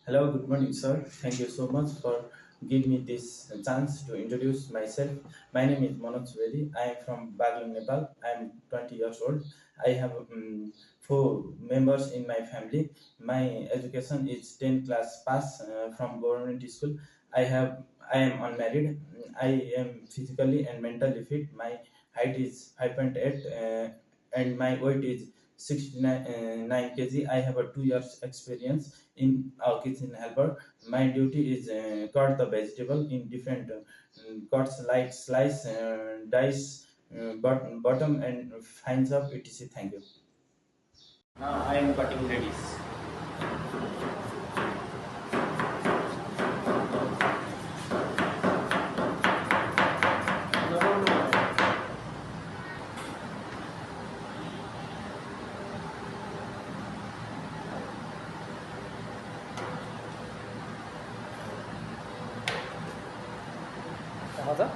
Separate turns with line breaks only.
Hello, good morning, sir. Thank you so much for giving me this chance to introduce myself. My name is Manoj Vedi. I am from Baguio, Nepal. I am 20 years old. I have four members in my family. My education is 10 class pass from government school. I am unmarried. I am physically and mentally fit. My height is 5.8 and my weight is 69 kg. I have a 2 years experience in our kitchen helper. My duty is cut the vegetable in different cuts like slice, dice, bottom, and fines of etc. Thank you. Now I am cutting ladies.
Another?